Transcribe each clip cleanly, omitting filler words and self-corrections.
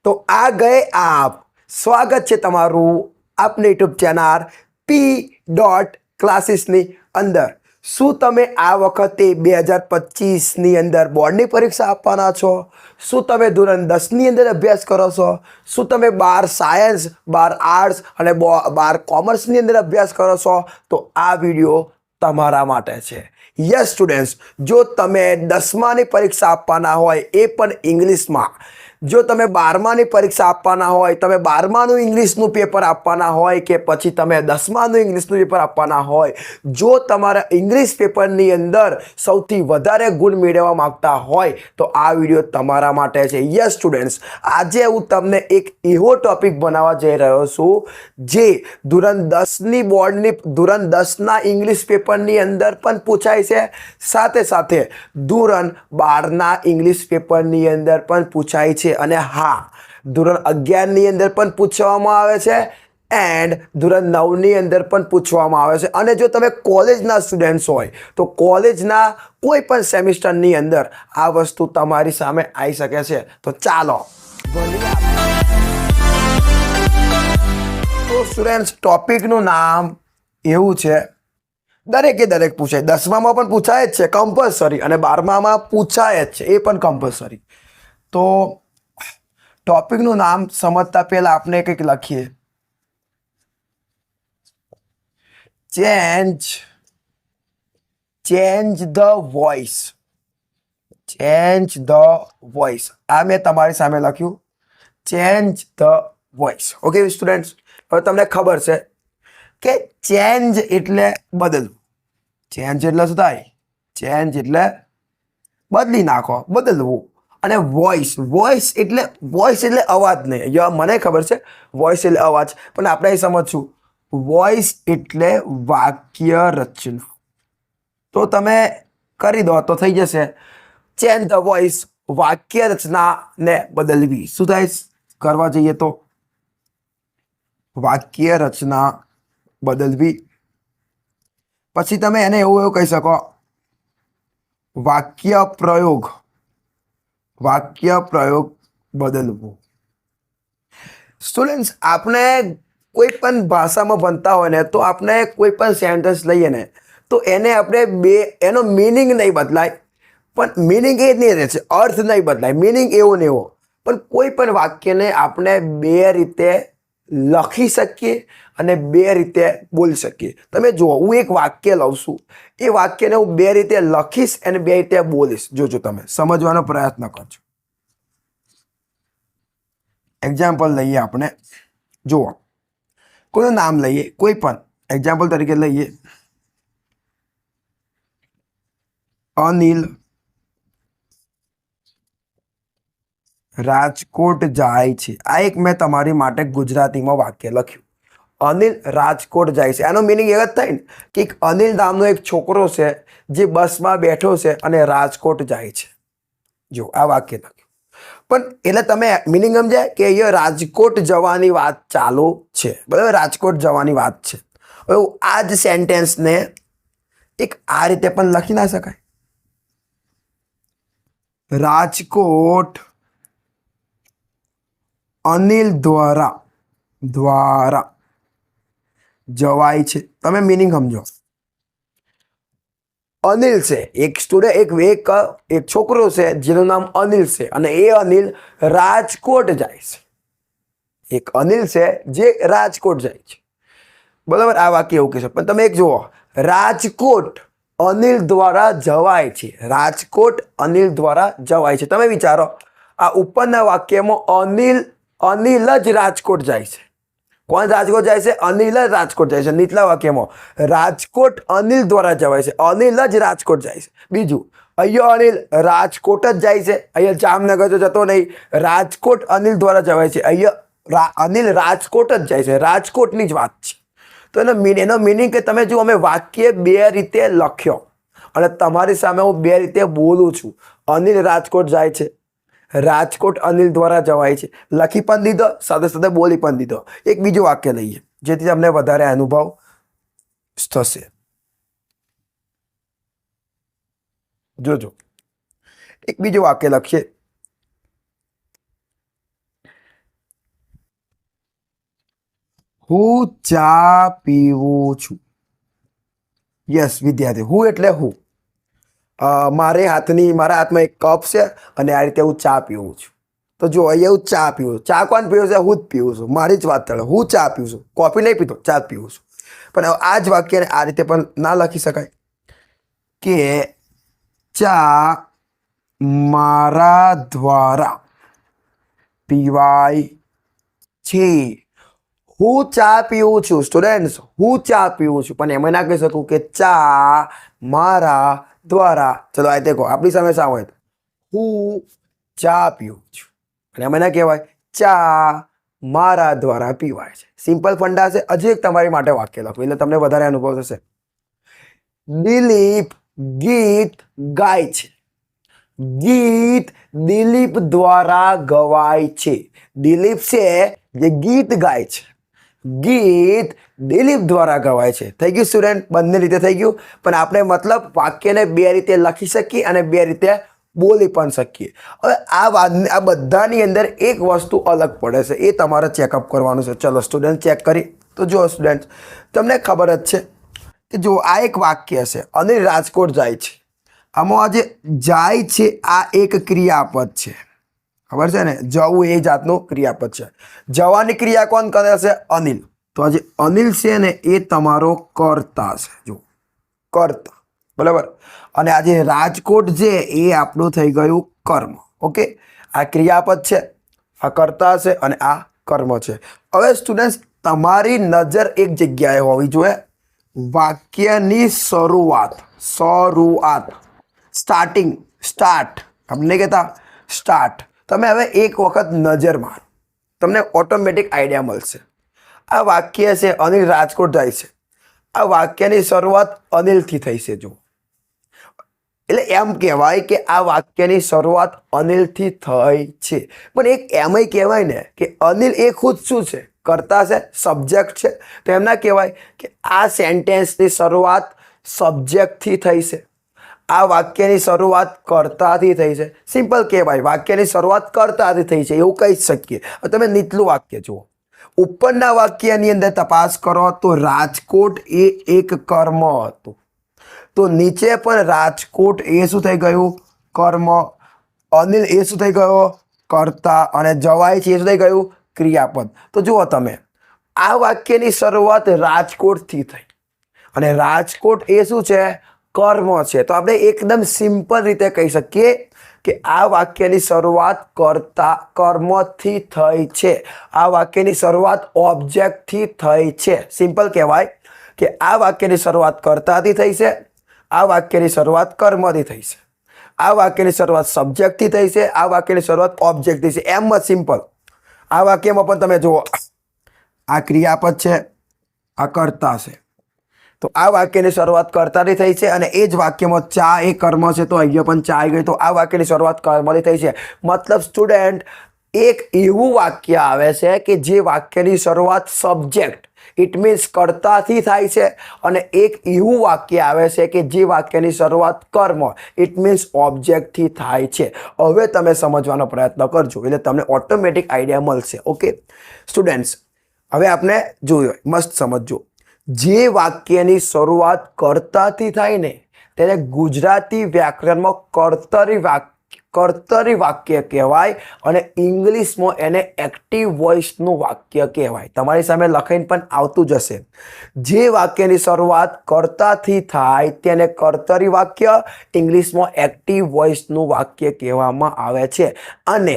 तो आ गए आप। स्वागत છે તમારું આપની યુટ્યુબ ચેનલ P.ક્લાસીસની અંદર। શું તમે આ વખતે 2025ની અંદર બોર્ડની પરીક્ષા આપવાના છો? શું તમે ધોરણ 10ની અંદર અભ્યાસ કરો છો? શું તમે 12 સાયન્સ 12 આર્ટ્સ અને 12 કોમર્સની અંદર અભ્યાસ કરો છો? તો આ વિડીયો તમારા માટે છે। યસ સ્ટુડન્ટ્સ, જો તમે 10માની પરીક્ષા આપવાના હોય એ પણ ઇંગ્લિશમાં, જો તમે 12માની પરીક્ષા આપવાના હોય, તમે 12માનું ઇંગ્લિશનું પેપર આપવાના હોય કે પછી તમે 10માનું ઇંગ્લિશનું પેપર આપવાના હોય, જો તમારા ઇંગ્લિશ પેપરની અંદર સૌથી વધારે ગુણ મેળવવા માંગતા હોય તો આ વિડીયો તમારા માટે છે। યસ સ્ટુડન્ટ્સ, આજે હું તમને એક એવો ટોપિક બનાવવા જઈ રહ્યો છું જે ધોરણ 10ની બોર્ડની ધોરણ 10ના ઇંગ્લિશ પેપરની અંદર પણ પૂછાય છે, સાથે સાથે ધોરણ 12ના ઇંગ્લિશ પેપરની અંદર પણ પૂછાય છે, અને હા, ધોરણ 11ની અંદર પણ પૂછવામાં આવે છે એન્ડ ધોરણ 9ની અંદર પણ પૂછવામાં આવે છે। અને જો તમે કોલેજના સ્ટુડન્ટ્સ હોય તો કોલેજના કોઈ પણ સેમિસ્ટરની અંદર આ વસ્તુ તમારી સામે આવી શકે છે। તો ચાલો ભણીએ। તો સ્ટુડન્ટ્સ, ટોપિકનું નામ એવું છે, દરેકે દરેક પૂછાય, 10મામાં પણ પૂછાય જ છે કમ્પલસરી, અને 12મામાં પૂછાય જ છે એ પણ કમ્પલસરી। તો ટોપિકનું નામ સમજતા પહેલા આપણે કંઈક લખીએ, change the voice. Change the voice, આ મેં તમારી સામે લખ્યું, change the voice. Okay students, હવે તમને ખબર છે કે ચેન્જ એટલે બદલવું। ચેન્જ એટલે શું થાય? ચેન્જ એટલે બદલી નાખો, બદલવું। અને વોઇસ એટલે અવાજ નહીં। મને ખબર છે વોઇસ એટલે અવાજ, પણ આપણે સમજશું વોઇસ એટલે વાક્ય રચના। તો તમે કરી દો તો થઈ જશે ચેન્જ ધ વોઇસ, વાક્ય રચનાને બદલવી। શું થાય કરવા જઈએ તો વાક્ય રચના બદલવી। પછી તમે એને એવું કહી શકો વાક્ય પ્રયોગ બદલવું। સ્ટુડન્ટ્સ, આપણે કોઈ પણ ભાષામાં ભણતા હોય ને તો આપણે કોઈ પણ સેન્ટેન્સ લઈએ ને તો એને આપણે એનો મિનિંગ નહીં બદલાય, પણ મિનિંગ એ જ નહીં રહે છે, અર્થ નહીં બદલાય, મિનિંગ એવો ને એવો, પણ કોઈ પણ વાક્યને આપણે બે રીતે લખી શકીએ અને બે રીતે બોલી શકીએ। તમે જુઓ, હું એક વાક્ય લઉં છું, એ વાક્યને હું બે રીતે લખીશ અને બે રીતે બોલીશ। જોજો, તમે સમજવાનો પ્રયત્ન કરજો। એક્ઝામ્પલ લઈએ આપણે, જુઓ, કોઈનું નામ લઈએ, કોઈ પણ એક્ઝામ્પલ તરીકે લઈએ, અનિલ રાજકોટ જાય છે। આ એક મેં તમારી માટે ગુજરાતીમાં વાક્ય લખ્યું, અનિલ રાજકોટ જાય છે। આનો મિનિંગ એવો જ થાય ને કે એક અનિલ નામનો એક છોકરો છે જે બસમાં બેઠો છે અને રાજકોટ જાય છે। જો આ વાક્ય લખ્યું, પણ એટલે તમે મિનિંગ સમજાય કે અહીંયા રાજકોટ જવાની વાત ચાલુ છે, બરાબર? રાજકોટ જવાની વાત છે। હવે આ જ સેન્ટેન્સને એક આ રીતે પણ લખી ના શકાય? રાજકોટ અનિલ દ્વારા જવાય છે। તમે મિનિંગ સમજો, અનિલ છે એક સ્ટુડન્ટ, એક છોકરો છે જેનું નામ અનિલ છે, અને એ અનિલ રાજકોટ જાય છે। એક અનિલ છે જે રાજકોટ જાય છે, બરાબર? આ વાક્ય એવું કહેશો, પણ તમે એક જુઓ, રાજકોટ અનિલ દ્વારા જવાય છે, રાજકોટ અનિલ દ્વારા જવાય છે। તમે વિચારો, આ ઉપરના વાક્યમાં અનિલ જ રાજકોટ જાય છે। કોણ રાજકોટ જાય છે? અનિલ જ રાજકોટ જાય છે। નીચલા વાક્યમાં રાજકોટ અનિલ દ્વારા જવાય છે, અનિલ જ રાજકોટ જાય છે। બીજું, અહીંયા અનિલ રાજકોટ જ જાય છે, અહીંયા જામનગર તો જતો નહીં, રાજકોટ અનિલ દ્વારા જવાય છે, અહીંયા અનિલ રાજકોટ જ જાય છે, રાજકોટની જ વાત છે। તો એનો મિનિંગ કે તમે જો અમે વાક્ય બે રીતે લખ્યો અને તમારી સામે હું બે રીતે બોલું છું, અનિલ રાજકોટ જાય છે, રાજકોટ અનિલ દ્વારા જવાય છે, લખી પણ દીધો, સાથે સાથે બોલી પણ દીધો। એક બીજું વાક્ય લઈએ જેથી તમને વધારે અનુભવ થશે। જોજો, એક બીજું વાક્ય લખીએ, હું ચા પીવું છું. યસ વિદ્યાર્થી, હું એટલે હું. મારા હાથમાં એક કપ છે અને આ રીતે હું ચા પીવું છું. તો જો અહીંયા હું ચા પીવું છું. ચા કોણ પીવું છે? હું જ પીવું છું. મારી જ વાત ચાલે. હું ચા પીવું છું, કોફી નહીં પીતો, ચા પીવું છું. પણ હવે આ જ વાક્યને આ રીતે પણ ના લખી શકાય કે ચા મારા દ્વારા પીવાય છે. હું ચા પીવું છું સ્ટુડન્ટ્સ, હું ચા પીવું છું. પણ એમાં ના કહી શકું કે ચા મારા દ્વારા. ચલો આ દેખો, આપણી સામે શું હોય? હું ચા પીવું છું. અને એમાં ના કહેવાય ચા મારા દ્વારા પીવાય છે. સિમ્પલ ફંડા છે. હજી એક તમારી માટે વાક્ય લખો એટલે તમને વધારે અનુભવ થશે. દિલીપ ગીત ગાય છે. ગીત દિલીપ દ્વારા ગવાય છે. દિલીપ છે જે ગીત ગાય છે. ગીત દિલીપ દ્વારા ગવાય છે. થઈ ગયું સ્ટુડન્ટ? બંને રીતે થઈ ગયું. પણ આપણે મતલબ વાક્યને બે રીતે લખી શકીએ અને બે રીતે બોલી પણ શકીએ. હવે આ બધાની અંદર એક વસ્તુ અલગ પડે છે, એ તમારે ચેકઅપ કરવાનું છે. ચલો સ્ટુડન્ટ ચેક કરી તો જો સ્ટુડન્ટ, તમને ખબર જ છે કે જો આ એક વાક્ય છે, અનિલ રાજકોટ જાય છે. આમાં આ જે જાય છે આ એક ક્રિયાપદ છે. ખબર છે ને? જવું એ જાતનું ક્રિયાપદ છે. જવાની ક્રિયા કોણ કરે છે? અનિલ. તો આ જે અનિલ છે ને એ તમારો કર્તા છે. જો કર્તા, બરાબર. અને આજે રાજકોટ છે એ આપણું થઈ ગયું કર્મ. ઓકે, આ ક્રિયાપદ છે, આ કર્તા છે અને આ કર્મ છે. હવે સ્ટુડન્ટ, તમારી નજર એક જગ્યાએ હોવી જોઈએ. વાક્યની શરૂઆત, સ્ટાર્ટિંગ, સ્ટાર્ટ. આપણે કહેતા સ્ટાર્ટ. તમે હવે એક વખત નજર મારો, તમને ઓટોમેટિક આઈડિયા મળશે. આ વાક્ય છે અનિલ રાજકોટ જાય છે. આ વાક્યની શરૂઆત અનિલથી થઈ છે. જો એટલે એમ કહેવાય કે આ વાક્યની શરૂઆત અનિલથી થઈ છે. પણ એક એમય કહેવાય ને કે અનિલ એ ખુદ શું છે? કર્તા છે, સબ્જેક્ટ છે. તો એમ ના કહેવાય કે આ સેન્ટેન્સની શરૂઆત સબ્જેક્ટથી થઈ છે, આ વાક્યની શરૂઆત કર્તાથી થઈ છે. સિમ્પલ કહેવાય, વાક્યની શરૂઆત કર્તાથી થઈ છે, એવું કહી શકીએ. તમે નીચલું વાક્ય જુઓ. ઉપરના વાક્યની અંદર તપાસ કરો તો રાજકોટ એ એક કર્મ હતું. તો નીચે પણ રાજકોટ એ શું થઈ ગયું? કર્મ. અનિલ એ શું થઈ ગયો? કર્તા. અને જવાય છે એ શું થઈ ગયું? ક્રિયાપદ. તો જુઓ તમે, આ વાક્યની શરૂઆત રાજકોટથી થઈ અને રાજકોટ એ શું છે? કર્મ છે. તો આપણે એકદમ સિમ્પલ રીતે કહી શકીએ કે આ વાક્યની શરૂઆત કર્મથી થઈ છે. આ વાક્યની શરૂઆત ઓબ્જેક્ટથી થઈ છે. સિમ્પલ કહેવાય કે આ વાક્યની શરૂઆત કર્તાથી થઈ છે, આ વાક્યની શરૂઆત કર્મથી થઈ છે, આ વાક્યની શરૂઆત સબ્જેક્ટથી થઈ છે, આ વાક્યની શરૂઆત ઓબ્જેક્ટથી છે. એમ જ સિમ્પલ. આ વાક્યમાં પણ તમે જુઓ, આ ક્રિયાપદ છે, આ કર્તા છે. તો આ વાક્યની શરૂઆત કર્તાથી થઈ છે અને એ જ વાક્યમાં ચા એ કર્મ છે. તો અહીંયા પણ ચા આવી ગઈ. તો આ વાક્યની શરૂઆત કર્મથી થઈ છે. મતલબ સ્ટુડન્ટ, એક એવું વાક્ય આવે છે કે જે વાક્યની શરૂઆત સબ્જેક્ટ ઇટ મીન્સ કર્તાથી થાય છે અને એક એવું વાક્ય આવે છે કે જે વાક્યની શરૂઆત કર્મ ઇટ મીન્સ ઓબ્જેક્ટથી થાય છે. હવે તમે સમજવાનો પ્રયત્ન કરજો એટલે તમને ઓટોમેટિક આઈડિયા મળશે. ઓકે સ્ટુડન્ટ્સ, હવે આપણે જોયું, મસ્ત સમજજો. જે વાક્યની શરૂઆત કર્તાથી થાય ને તેને ગુજરાતી વ્યાકરણમાં કર્તરી વાક્ય કહેવાય અને ઇંગ્લિશમાં એને એક્ટિવ વોઇસનું વાક્ય કહેવાય. તમારી સામે લખાઈને પણ આવતું જ હશે. જે વાક્યની શરૂઆત કર્તાથી થાય તેને કર્તરી વાક્ય, ઇંગ્લિશમાં એક્ટિવ વોઇસનું વાક્ય કહેવામાં આવે છે. અને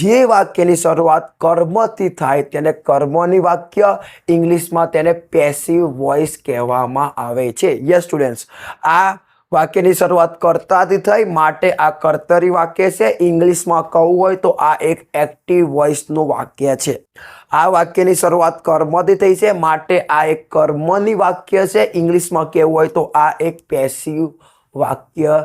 જે વાક્યની શરૂઆત કર્મથી થાય તેને કર્મની વાક્ય, ઇંગ્લિશમાં તેને પેસિવ વોઇસ કહેવામાં આવે છે. યસ સ્ટુડન્ટ્સ, આ વાક્યની શરૂઆત કર્તાથી થઈ માટે આ કર્તરી વાક્ય છે. ઇંગ્લિશમાં કહું હોય તો આ એક એક્ટિવ વોઇસનું વાક્ય છે. આ વાક્યની શરૂઆત કર્મથી થઈ છે માટે આ એક કર્મની વાક્ય છે. ઇંગ્લિશમાં કહેવું હોય તો આ એક પેસિવ વાક્ય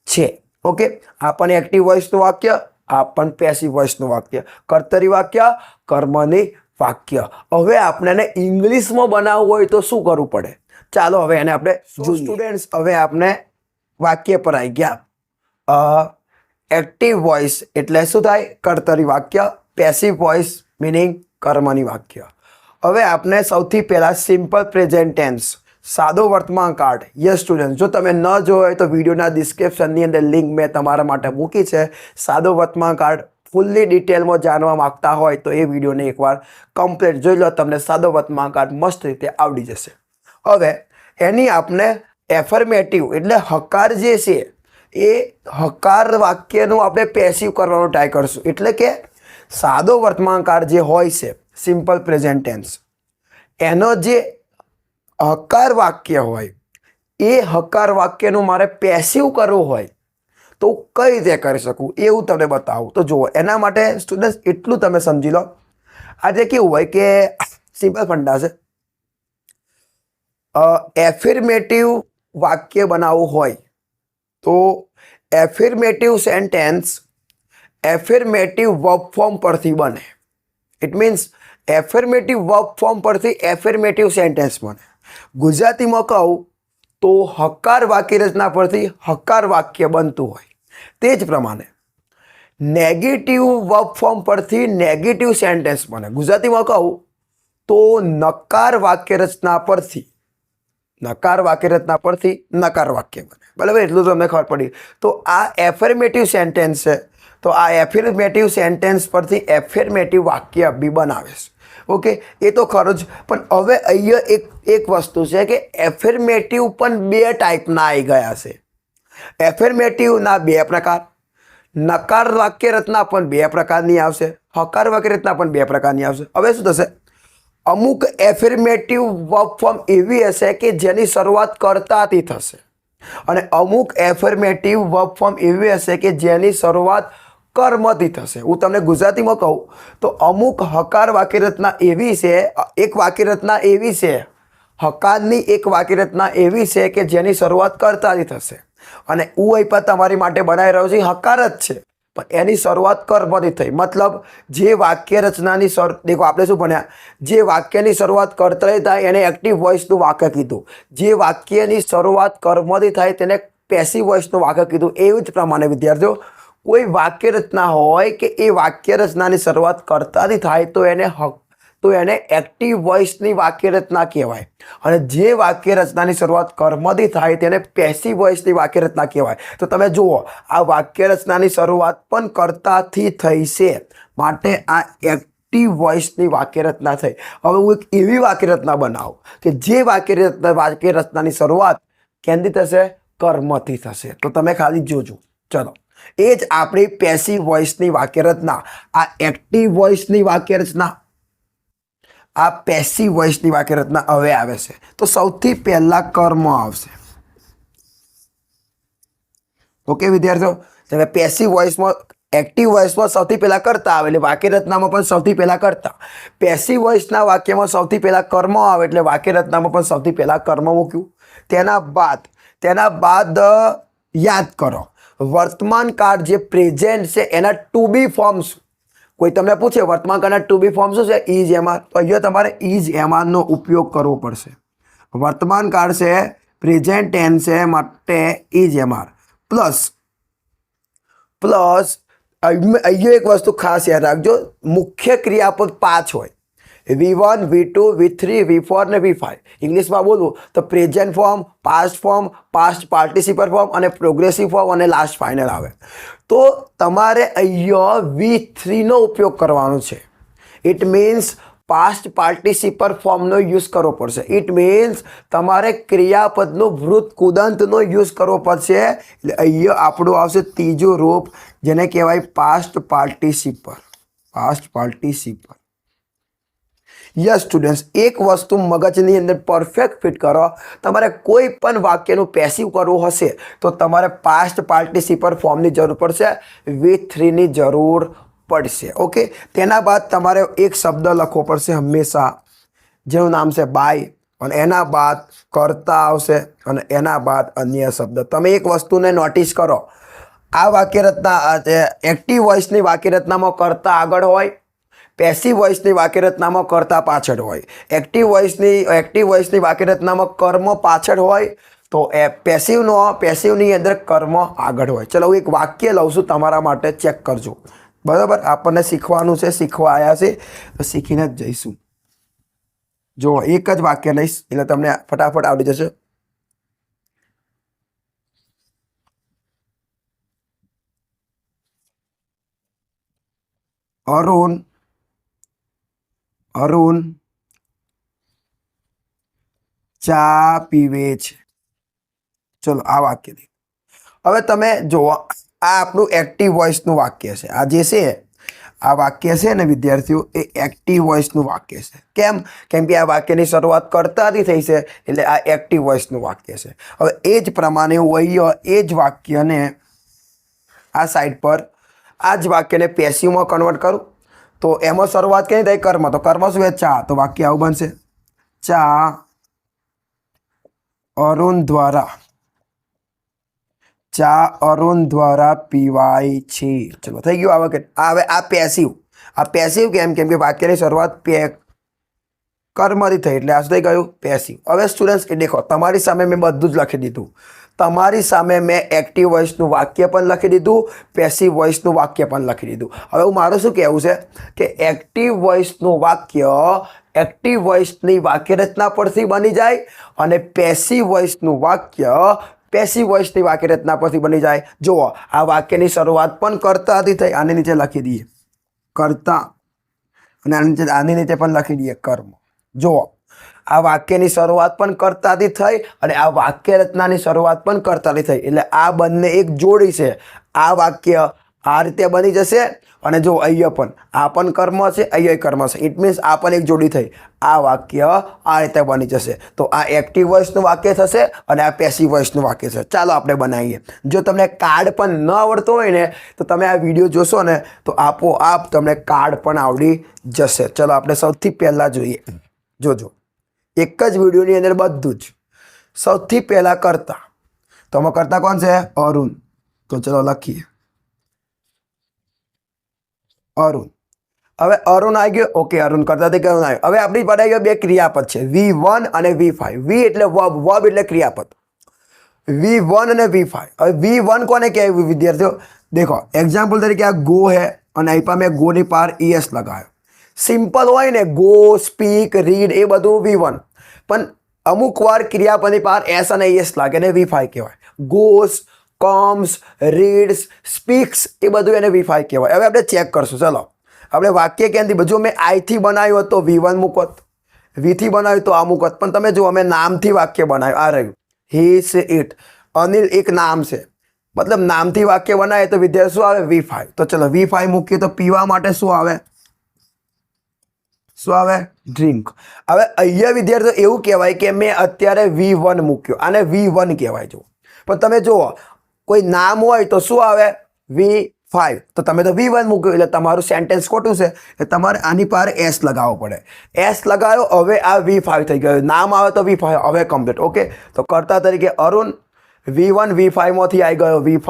છે. ઓકે, આ પણ એક્ટિવ વોઇસનું વાક્ય, આ પણ પેસિવ વોઇસનું વાક્ય. કર્તરી વાક્ય, કર્મની વાક્ય. હવે આપણે ઇંગ્લિશમાં બનાવવું હોય તો શું કરવું પડે? ચાલો હવે એને આપણે જોઈએ. સ્ટુડન્ટ્સ, હવે આપણે વાક્ય પર આવી ગયા. એક્ટિવ વોઇસ એટલે શું થાય? કર્તરી વાક્ય. પેસિવ વોઇસ મીનિંગ કર્મની વાક્ય. હવે આપણે સૌથી પહેલાં સિમ્પલ પ્રેઝન્ટ ટેન્સ, સાદો વર્તમાન કાળ. યસ સ્ટુડન્ટ, જો તમે ન જોયો હોય તો વિડીયોના ડિસ્ક્રિપ્શનની અંદર લિંક મેં તમારા માટે મૂકી છે. સાદો વર્તમાન કાળ ફૂલ્લી ડિટેલમાં જાણવા માગતા હોય તો એ વિડીયોને એકવાર કમ્પ્લીટ જોઈ લો, તમને સાદો વર્તમાન કાળ મસ્ત રીતે આવડી જશે. હવે એની આપણે એફર્મેટિવ એટલે હકાર જે છે એ હકાર વાક્યનું આપણે પેસિવ કરવાનો ટ્રાય કરશું. એટલે કે સાદો વર્તમાન કાળ જે હોય છે સિમ્પલ પ્રેઝન્ટ ટેન્સ, એનો જે હકાર વાક્ય હોય એ હકાર વાક્યનું મારે પેસિવ કરવું હોય તો કઈ રીતે કરી શકું એવું તમને બતાવું. તો જુઓ, એના માટે સ્ટુડન્ટ એટલું તમે સમજી લો. આજે કેવું હોય કે સિમ્પલ ફંડા છે, એફર્મેટિવ વાક્ય બનાવવું હોય તો affirmative sentence affirmative verb form પરથી બને. It means affirmative verb form પરથી એફર્મેટિવ સેન્ટેન્સ બને. ગુજરાતીમાં કહું તો હકાર વાક્ય રચના પરથી હકાર વાક્ય બનતું હોય. તે જ પ્રમાણે નેગેટિવ વર્બ ફોર્મ પરથી નેગેટિવ સેન્ટેન્સ બને. ગુજરાતીમાં કહું તો નકાર વાક્ય રચના પરથી નકાર વાક્ય બને. બરાબર, એટલું તમને ખબર પડી. તો આ એફર્મેટિવ સેન્ટેન્સ છે, તો આ એફર્મેટિવ સેન્ટેન્સ પરથી એફર્મેટિવ વાક્ય બી બનાવે છે. ઓકે, એ તો ખરું જ. પણ હવે અહીંયા એક વસ્તુ છે કે એફર્મેટિવ પણ બે ટાઈપના આવી ગયા છે. એફર્મેટિવના બે પ્રકાર, નકાર વાક્ય રચના પણ બે પ્રકારની આવશે, હકાર વાક્ય રચના પણ બે પ્રકારની આવશે. હવે શું થશે, અમુક એફર્મેટિવ વર્બ ફોર્મ એવી હશે કે જેની શરૂઆત કર્તાથી થશે અને અમુક એફર્મેટિવ વર્બ ફોર્મ એવી હશે કે જેની શરૂઆત કર્મથી થશે. હું તમને ગુજરાતીમાં કહું તો અમુક હકાર વાક્ય રચના એવી છે, એક વાક્ય રચના એવી છે, હકારની એક વાક્ય રચના એવી છે કે જેની શરૂઆત કર્તાથી થશે અને હું અહીં પર તમારી માટે બનાવી રહ્યો છું હકાર જ છે પણ એની શરૂઆત કર્મથી થઈ. મતલબ જે વાક્ય રચનાની દેખો આપણે શું ભણ્યા, જે વાક્યની શરૂઆત કર્તાથી થાય એને એક્ટિવ વોઇસનું વાક્ય કીધું, જે વાક્યની શરૂઆત કર્મથી થાય તેને પેસિવ વોઇસનું વાક્ય કીધું. એવું જ પ્રમાણે વિદ્યાર્થીઓ, કોઈ વાક્ય રચના હોય કે એ વાક્ય રચનાની શરૂઆત કર્તાથી થાય તો એને એક્ટિવ વોઇસની વાક્ય રચના કહેવાય અને જે વાક્ય રચનાની શરૂઆત કર્મથી થાય તેને પેસિવ વોઇસની વાક્ય રચના કહેવાય. તો તમે જુઓ, આ વાક્ય રચનાની શરૂઆત પણ કર્તાથી થઈ છે માટે આ એક્ટિવ વોઇસની વાક્ય રચના થઈ. હવે હું એક એવી વાક્ય રચના બનાવું કે જે વાક્ય રચનાની શરૂઆત કેનથી થશે, કર્મથી થશે. તો તમે ખાલી જોજો. ચલો, એ જ આપણી પેસિવ વોઇસની વાક્ય રચના. આ એક્ટિવ વોઇસની વાક્ય રચના, આ પેસિવ વોઇસની વાક્ય રચના હવે આવે છે. તો સૌથી પહેલા કર્મ આવશે. ઓકે વિદ્યાર્થીઓ, તમે પેસિવ વોઇસમાં એક્ટિવ વોઇસમાં સૌથી પહેલાં કરતા આવે એટલે વાક્ય રચનામાં પણ સૌથી પહેલાં કરતા. પેસિવ વોઇસના વાક્યમાં સૌથી પહેલાં કર્મ આવે એટલે વાક્ય રચનામાં પણ સૌથી પહેલાં કર્મ મૂક્યું. તેના બાદ યાદ કરો, વર્તમાન કાળ જે પ્રેઝન્ટ છે એના ટુ બી ફોર્મ્સ. કોઈ તમને પૂછે વર્તમાન કાળના ટુ બી ફોર્મ શું છે, ઇઝ એમઆર, તો અહીંયા તમારે ઇઝ એમઆરનો ઉપયોગ કરવો પડશે. વર્તમાન કાળ છે, પ્રેઝન્ટ ટેન્સ છે માટે ઇઝ એમઆર પ્લસ અહીંયા એક વસ્તુ ખાસ યાદ રાખજો, મુખ્ય ક્રિયાપદ 5 હોય, V1, V2, V3, V4 ને V5. ઇંગ્લિશમાં બોલું તો present form, past participle form અને પ્રોગ્રેસિવ ફોર્મ અને લાસ્ટ ફાઇનલ આવે. તો તમારે અહીંયા V3નો ઉપયોગ કરવાનો છે. ઇટ મીન્સ પાસ્ટ પાર્ટિસિપલ ફોર્મનો યુઝ કરવો પડશે. ઇટ મીન્સ તમારે ક્રિયાપદનું વૃત્ત કુદંતનો યુઝ કરવો પડશે. એટલે અહીંયા આપણું આવશે ત્રીજું રૂપ જેને કહેવાય પાસ્ટ પાર્ટિસિપલ. યસ સ્ટુડન્ટ્સ, એક વસ્તુ મગજની અંદર પરફેક્ટ ફિટ કરો. તમારે કોઈ પણ વાક્યનું પેસિવ કરવું હશે તો તમારે પાસ્ટ પાર્ટિસિપલ ફોર્મની જરૂર પડશે, V3ની જરૂર પડશે. ઓકે, તેના બાદ તમારે એક શબ્દ લખવો પડશે હંમેશા જેનું નામ છે બાય અને એના બાદ કર્તા આવશે અને એના બાદ અન્ય શબ્દ. તમે એક વસ્તુને નોટિસ કરો, આ વાક્ય રચના એક્ટિવ વોઇસની વાક્ય રચનામાં કર્તા આગળ હોય, પેસિવ વોઇસની વાક્ય રચનામાં કર્તા પાછળ હોય. એક્ટિવ વોઇસની વાક્ય રચનામાં કર્મ પાછળ હોય તો પેસિવની અંદર કર્મ આગળ હોય. ચલો હું એક વાક્ય લઉં છું તમારા માટે, ચેક કરજો. બરાબર, આપણને શીખવાનું છે, શીખવા આવ્યા છે તો શીખીને જ જઈશું. જો એક જ વાક્ય લઈશ એટલે તમને ફટાફટ આવડી જશે. અરુણ ચા પીવે છે. ચલો આ વાક્ય દે. હવે તમે જુઓ આ આપણું એક્ટિવ વોઇસનું વાક્ય છે. આ જે છે આ વાક્ય છે ને વિદ્યાર્થીઓ એ એક્ટિવ વોઇસનું વાક્ય છે. કેમ કે આ વાક્યની શરૂઆત કરતાથી થઈ છે એટલે આ એક્ટિવ વોઇસનું વાક્ય છે. હવે એ જ પ્રમાણે હું અહીંયા એ જ વાક્યને આ સાઈડ પર આ જ વાક્યને પેસિવમાં કન્વર્ટ કરું તો એમાં શરૂઆત કઈ થાય? કર્મ. તો કર્મ શું છે? ચા. તો વાક્ય આવું બનશે, ચા અરુણ દ્વારા પીવાય છે. ચલો થઈ ગયું આ વખત. હવે આ પેસિવ કેમ કે વાક્યની શરૂઆત કર્મથી થઈ એટલે આ શું થઈ ગયું? પેસિવ. હવે સ્ટુડન્ટ્સ દેખો તમારી સામે મેં બધું જ લખી દીધું. તમારી સામે મેં એક્ટિવ વોઇસનું વાક્ય પણ લખી દીધું, પેસિવ વોઇસનું વાક્ય પણ લખી દીધું. હવે હું મારું શું કહેવું છે કે એક્ટિવ વોઇસનું વાક્ય એક્ટિવ વોઇસની વાક્ય રચના પરથી બની જાય અને પેસિવ વોઇસનું વાક્ય પેસિવ વોઇસની વાક્ય રચના પરથી બની જાય. જુઓ આ વાક્યની શરૂઆત પણ કર્તાથી થઈ, આની નીચે લખી દઈએ કર્તા અને આની નીચે પણ લખી દઈએ કર્મ. જુઓ આ વાક્યની શરૂઆત પણ કર્તાથી થઈ અને આ વાક્ય રચનાની શરૂઆત પણ કર્તાથી થઈ એટલે આ બંને એક જોડી છે. આ વાક્ય આ રીતે બની જશે અને જો અહીંયા પણ આ પણ કર્મ છે, અહીંયા કર્મ છે. ઇટ મીન્સ આ પણ એક જોડી થઈ. આ વાક્ય આ રીતે બની જશે. તો આ એક્ટિવ વોઇસનું વાક્ય થશે અને આ પેસિવ વોઇસનું વાક્ય છે. ચાલો આપણે બનાવીએ. જો તમને કાર્ડ પણ ન આવડતો હોય ને તો તમે આ વિડીયો જોશો ને તો આપોઆપ તમને કાર્ડ પણ આવડી જશે. ચલો આપણે સૌથી પહેલાં જોઈએ. જોજો એક જ વિડીયોની અંદર બધું જ. સૌથી પહેલાં કર્તા. તો આમાં કર્તા કોણ છે? અરુણ. તો ચલો લખીએ અરુણ. હવે અરુણ આવી ગયો. ઓકે અરુણ કરતાથી અરુણ આવ્યો. હવે આપણી પાસે આવ્યો બે ક્રિયાપદ છે V1 અને V5. V એટલે વર્બ એટલે ક્રિયાપદ. V1 અને V5. હવે V1 કોને કહેવાય વિદ્યાર્થીઓ? દેખો એક્ઝામ્પલ તરીકે આ ગો હે અને અહીં પર મેં ગોની પાર ES લગાવ્યો. સિમ્પલ હોય ને ગો, સ્પીક, રીડ એ બધું V1, પણ અમુક વાર ક્રિયાપદની પાર S અને ES લાગે ને V5 કહેવાય. ગોસ, કમ્સ, રીડ્સ, સ્પીક્સ એ બધું એને V5 કહેવાય. હવે આપણે ચેક કરશું. ચલો આપણે વાક્ય ક્યાંથી બધું મેં આઈથી બનાવ્યું તો V1 મૂકત, વીથી બનાવ્યું તો આ મૂકત, પણ તમે જુઓ અમે નામથી વાક્ય બનાવ્યું. આ રહ્યું હી સે ઇટ. અનિલ એક નામ છે મતલબ નામથી વાક્ય બનાવે તો વિદ્યાર્થી શું આવે? V5. તો ચલો V5 મૂકીએ તો પીવા માટે શું આવે? ડ્રિંક. હવે અહીંયા વિદ્યાર્થીઓ એવું કહેવાય કે મેં અત્યારે V1 મૂક્યો, આને V1 કહેવાય. જો પણ તમે જુઓ કોઈ નામ હોય તો શું આવે? V5. તો તમે તો V1 મૂક્યું એટલે તમારું સેન્ટેન્સ ખોટું છે. એટલે તમારે આની પર S લગાવવો પડે. S લગાવ્યો હવે આ V5 થઈ ગયું. નામ આવે તો V5 હવે કમ્પ્લીટ. ઓકે તો કર્તા તરીકે અરુણ. V1 V5માંથી આવી ગયો V5.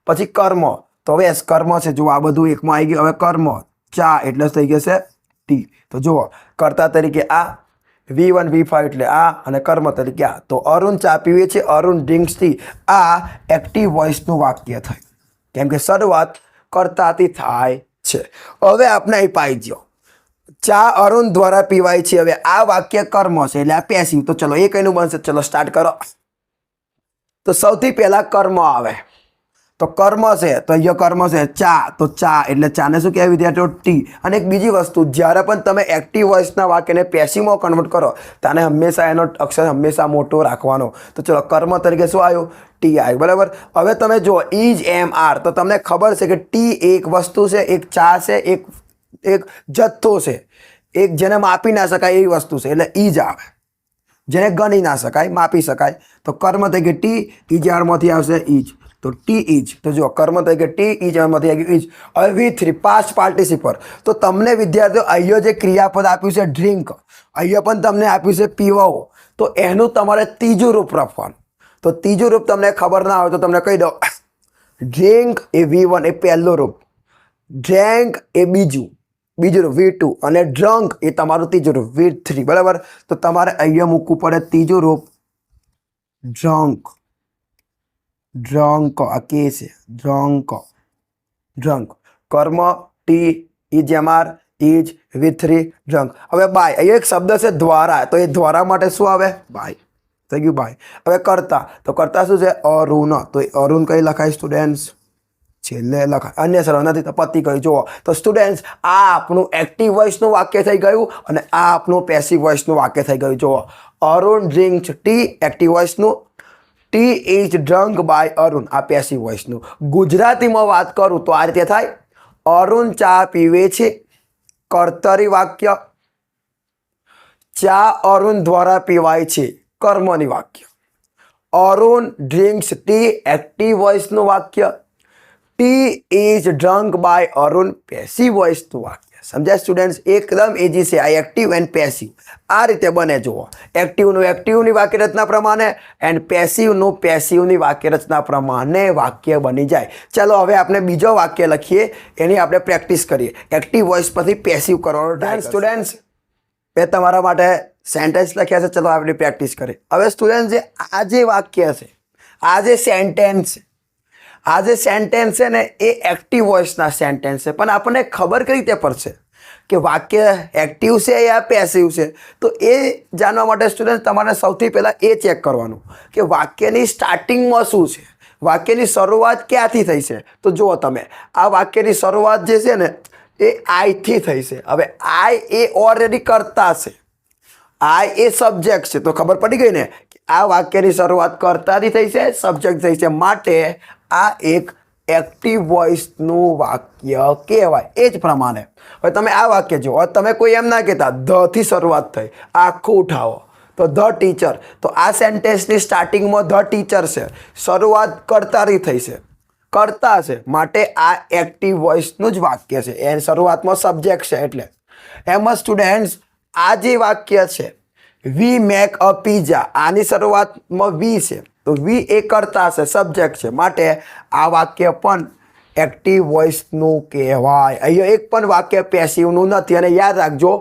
પછી કર્મ. તો હવે S કર્મ છે. જો આ બધું એકમાં આવી ગયું. હવે કર્મ ચા એટલે થઈ જશે ટી. તો જુઓ કર્તા તરીકે આ, V1 V5 એટલે આ અને કર્મ તરીકે આ. તો અરુણ ચા પીવે છે, અરુણ ડ્રિંક્સ ટી. આ એક્ટિવ વોઇસનું વાક્ય થાય કેમ કે શરૂઆત કર્તાથી થાય છે. હવે આપણે અહીં પાઈ ગયો ચા અરુણ દ્વારા પીવાય છે. હવે આ વાક્ય કર્મ છે એટલે આ પેસિવ. તો ચલો એ કઈનું બનશે? ચલો સ્ટાર્ટ કરો. તો સૌથી પહેલા કર્મ આવે તો કર્મ છે તો અહીંયા કર્મ છે ચા. તો ચા એટલે ચાને શું કહેવાય વિદ્યાર્થીઓ? ટી. અને એક બીજી વસ્તુ જ્યારે પણ તમે એક્ટિવ વોઇસના વાક્યને પેસિવમાં કન્વર્ટ કરો ત્યારે હંમેશા એનો અક્ષર હંમેશા મોટો રાખવાનો. તો ચલો કર્મ તરીકે શું આવ્યું? ટી આવ્યું. બરાબર. હવે તમે જુઓ ઇઝ એમ આર. તો તમને ખબર છે કે ટી એક વસ્તુ છે, એક ચા છે, એક જથ્થો છે, એક જેને માપી ના શકાય એવી વસ્તુ છે એટલે ઈજ આવે, જેને ગણી ના શકાય, માપી શકાય. તો કર્મ તરીકે ટી, ઈજ આરમાંથી આવશે ઈજ. તો ટી ઇજ. તો જો કર્મ તરીકે ટી, ઇજ આરમાંથી આવી ગયું ઈજ. હવે V3 પાસ્ટ પાર્ટિસિપલ. તો તમને વિદ્યાર્થીઓ અહીંયા જે ક્રિયાપદ આપ્યું છે ડ્રિંક, અહીંયા પણ તમને આપ્યું છે પીવાઓ. તો એનું તમારે ત્રીજું રૂપ રાખવાનું. તો ત્રીજું રૂપ તમને ખબર ના હોય તો તમને કહી દો. ડ્રિંક એ V1 એ પહેલું રૂપ, ડ્રેન્ક એ બીજું રૂપ V2 અને ડ્રંક એ તમારું ત્રીજું રૂપ V3. બરાબર. તો તમારે અહીંયા મૂકવું પડે ત્રીજું રૂપ ડ્રંક. આ કે છે ડ્રંક. કર્મ tea, is am are, is V3 drunk. હવે બાય, અહીંયા એક શબ્દ છે દ્વારા, તો એ દ્વારા માટે શું આવે? બાય. થઈ ગયું બાય. હવે કરતા, તો કરતા શું છે? અરુણ. તો અરુણ કઈ લખાય સ્ટુડન્ટ્સ? છેલ્લે લખાય. અન્ય સરળ નથી તો પતિ કહ્યું. જુઓ તો સ્ટુડન્ટ્સ, આ આપણું એક્ટિવ વોઇસનું વાક્ય થઈ ગયું અને આ આપણું પેસિવ વોઇસનું વાક્ય થઈ ગયું. જુઓ, અરુણ ડ્રિંક્સ ટી એક્ટિવ વોઇસનું, tea is drunk by Arun આ પેસિવ વોઇસનું. ગુજરાતીમાં વાત કરું તો આ રીતે થાય: અરુણ ચા પીવે છે, કર્તરી વાક્ય. ચા અરુણ દ્વારા પીવાય છે, કર્મની વાક્ય. અરુણ ડ્રિંક્સ ટી એક્ટિવ વોઇસનું વાક્ય. Tea is drunk by Arun passive વોઇસનું વાક્ય. સમજ્યા સ્ટુડન્ટ્સ? એકદમ ઇઝી છે આ એક્ટિવ એન્ડ પેસિવ. આ રીતે બને. જુઓ, એક્ટિવનું એક્ટિવની વાક્ય રચના પ્રમાણે એન્ડ પેસિવનું પેસિવની વાક્ય રચના પ્રમાણે વાક્ય બની જાય. ચાલો હવે આપણે બીજો વાક્ય લખીએ, એની આપણે પ્રેક્ટિસ કરીએ. એક્ટિવ વોઇસ પરથી પેસિવ કરવાનો. સ્ટુડન્ટ્સ, મેં તમારા માટે સેન્ટેન્સ લખ્યા છે, ચલો આપણે પ્રેક્ટિસ કરીએ. હવે સ્ટુડન્ટ, આ જે વાક્ય છે, આ જે સેન્ટેન્સ છે, આ જે સેન્ટેન્સ છે ને એ એક્ટિવ વોઇસના સેન્ટેન્સ છે. પણ આપણને ખબર કઈ રીતે પડશે કે વાક્ય એક્ટિવ છે યા પેસિવ છે? તો એ જાણવા માટે સ્ટુડન્ટ તમારે સૌથી પહેલાં એ ચેક કરવાનું કે વાક્યની સ્ટાર્ટિંગમાં શું છે, વાક્યની શરૂઆત ક્યાંથી થઈ છે. તો જુઓ તમે, આ વાક્યની શરૂઆત જે છે ને એ આઈથી થઈ છે. હવે આઈ એ ઓલરેડી કરતા છે, આઈ એ સબ્જેક્ટ છે. તો ખબર પડી ગઈ ને કે આ વાક્યની શરૂઆત કરતાથી થઈ છે, સબ્જેક્ટ થઈ છે, માટે આ એક એક્ટિવ વોઇસનું વાક્ય કહેવાય. એ જ પ્રમાણે હવે તમે આ વાક્ય જુઓ. તમે કોઈ એમ ના કહેતા ધ થી શરૂઆત થઈ, આખું ઉઠાવો તો ધ ટીચર. તો આ સેન્ટેન્સની સ્ટાર્ટિંગમાં ધ ટીચર છે, શરૂઆત કરતાથી થઈ છે, કરતા છે, માટે આ એક્ટિવ વોઇસનું જ વાક્ય છે. એની શરૂઆતમાં સબ્જેક્ટ છે. એટલે એમાં સ્ટુડન્ટ્સ, આ જે વાક્ય છે વી મેક અ પિઝા, આની શરૂઆતમાં વી છે, તો વી એ કરતા છે, સબ્જેક્ટ છે, માટે આ વાક્ય પણ એક્ટિવ વોઇસનું કહેવાય. અહીંયા એક પણ વાક્ય પેસિવનું નથી. અને યાદ રાખજો,